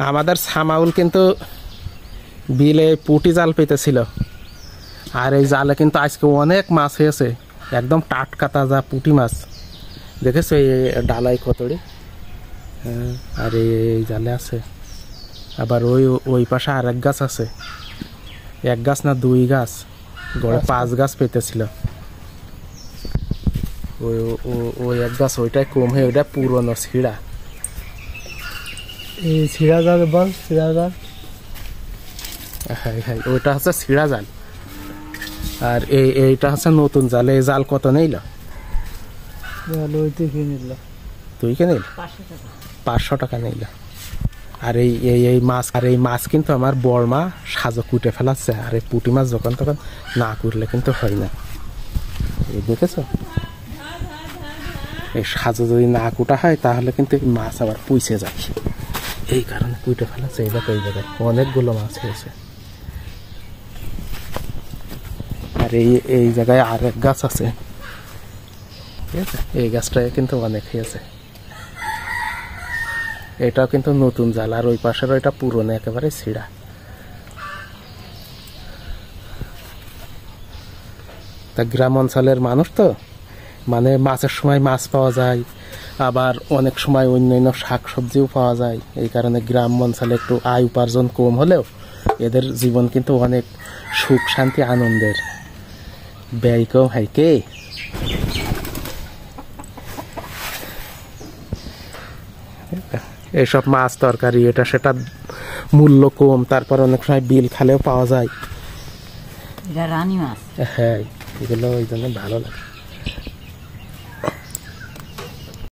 আমাদের সামাউল কিন্তু বিলে পুঁটি জাল পেতেছিল, আর এই জালে কিন্তু আজকে অনেক মাছ হয়েছে, একদম টাটকা তাজা পুঁটি মাছ। দেখেছো এই ডালাই কতড়ি, হ্যাঁ, আর এই জালে আছে। আবার ওই পাশে আর এক গাছ আছে, এক গাছ না দুই গাছ, গড়ে 5 গাছ পেতেছিল। ওই এক গাছ ওইটাই কম হয়ে, ওইটা পুরনো ছিঁড়া। এই ছিঁড়া জাল বল, ছিঁড়া জাল, হ্যাঁ হ্যাঁ, ওইটা হচ্ছে ছিঁড়া জাল, আর এইটা হচ্ছে নতুন জাল। এই জাল কত নিল? তুই কে নিল? 500 টাকা নিল। আর এই মাছ কিন্তু আমার বড় মা সাজো কুটে ফেলাচ্ছে। আর এই পুঁটি মাছ যখন তখন না কুটলে কিন্তু হয় না। এই দেখেছো, এই সাজো যদি না কুটা হয় তাহলে কিন্তু মাছ আবার পুইছে যায়, এই কারণে কুটে ফেলাচ্ছে। এই দেখো, এই জায়গায় অনেকগুলো মাছ হয়েছে। আর এই জায়গায় আর এক গাছ আছে, ঠিক আছে, এই গাছটায় কিন্তু অনেক হয়েছে। এটাও কিন্তু নতুন জাল, আর ওই পাশের ওইটা পুরনো একেবারে ছিঁড়া। তা গ্রাম অঞ্চলের মানুষ তো, মানে মাছের সময় মাছ পাওয়া যায়, আবার অনেক সময় অন্যান্য শাক সবজিও পাওয়া যায়। এই কারণে গ্রাম অঞ্চলে একটু আয় উপার্জন কম হলেও এদের জীবন কিন্তু অনেক সুখ শান্তি আনন্দের। ব্যয় কম হয় কে, এইসব মাছ তরকারি এটা সেটা মূল্য কম, তারপর অনেক সময় বিল খালেও পাওয়া যায়। এটা রানী মাছ, হ্যাঁ, এগুলো ওই জন্য ভালো লাগে।